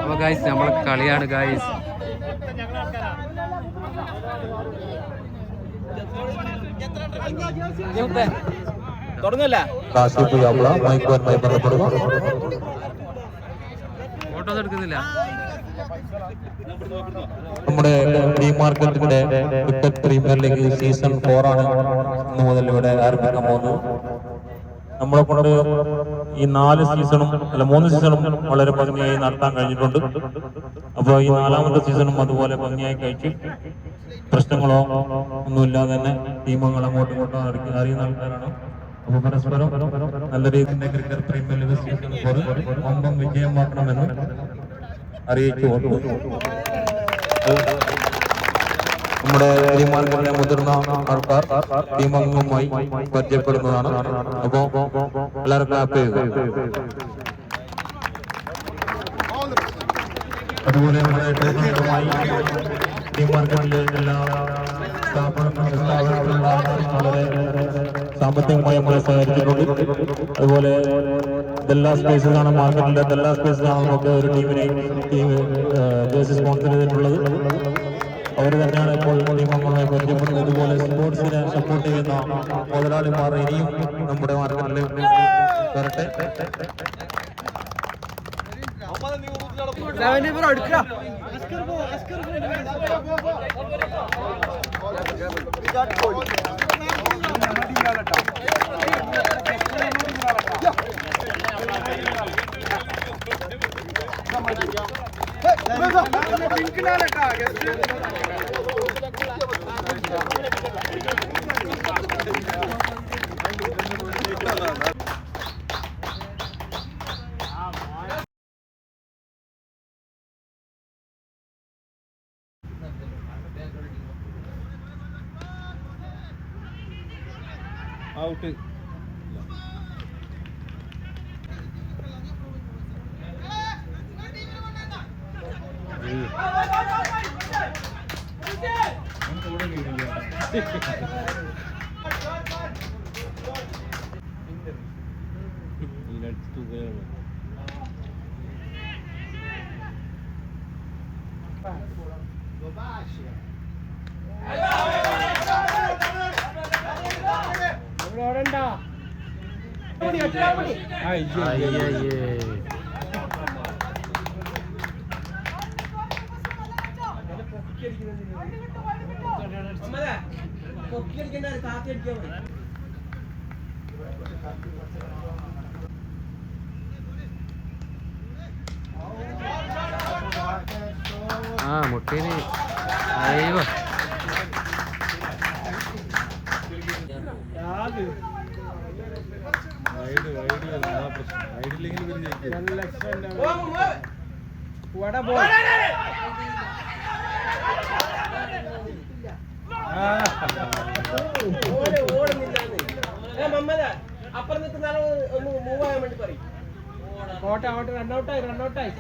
അപ്പൊ ഗായ്സ് നമ്മളെ കളിയാണ് ഗായ്സ്. ഫോട്ടോ എടുക്കുന്നില്ല. നമ്മുടെ ഡി മാർക്കറ്റിന്റെ ക്രിക്കറ്റ് പ്രീമിയർ ലീഗ് സീസൺ 4 ആണ് ഇന്ന് മുതൽ ഇവിടെ ആരംഭിക്കാൻ പോകുന്നത്. നമ്മളെ കൊണ്ട് ഈ 3 സീസണും വളരെ ഭംഗിയായി നടത്താൻ കഴിഞ്ഞിട്ടുണ്ട്. അപ്പോൾ ഈ 4ാമത്തെ സീസണും അതുപോലെ ഭംഗിയായി കഴിച്ച് പ്രശ്നങ്ങളോ ഒന്നുമില്ലാതെ തന്നെ ടീമുകൾ അങ്ങോട്ടും ഇങ്ങോട്ടും അറിയുന്ന ആൾക്കാരാണ്. അപ്പോൾ പരസ്പരം നല്ല രീതിയിൽ ക്രിക്കറ്റ് പ്രീമിയർ ലീഗ് സീസൺ 4 ഒമ്പം വിജയമാക്കണമെന്ന് അറിയിച്ചു. നമ്മുടെ മാർക്കറ്റിലെ മുതിർന്ന ആൾക്കാർ ടീം അംഗവുമായി പരിചയപ്പെടുന്നതാണ്. അപ്പോ എല്ലാവരും ക്ലാപ്പ് ചെയ്യുക. അതുപോലെ നമ്മുടെ ടൂർണമെന്റുമായി ടീം മാർക്കറ്റിലെ എല്ലാ സ്ഥാപനങ്ങളും വളരെ സാമ്പത്തികമായി നമ്മളെ സഹകരിച്ചിട്ടുണ്ട്. അതുപോലെ ഇതെല്ലാ സ്പേസിലാണ് മാർക്കറ്റിലെ എല്ലാ സ്പേസിലാണ് നമുക്ക് ഒരു ടീമിനെ ജേഴ്സി സ്പോൺസർ ചെയ്തിട്ടുള്ളത്. അവർ തന്നെയാണ് ഇപ്പോൾ ടീമംഗങ്ങളെ പരിചയപ്പെടുന്നത്. ഇതുപോലെ സ്പോർട്സിനെ സപ്പോർട്ട് ചെയ്യുന്ന മുതലാളിമാർ ഇനിയും നമ്മുടെ മാർക്കറ്റിൽ വരട്ടെ. ഔട്ട്. മുട്ടേന് അയ്യോ അപ്പുറം നിൽക്കുന്ന ആളെ ഒന്ന് മൂവ് ആകാൻ വേണ്ടി പറയും. റണ്ണൗട്ടായി.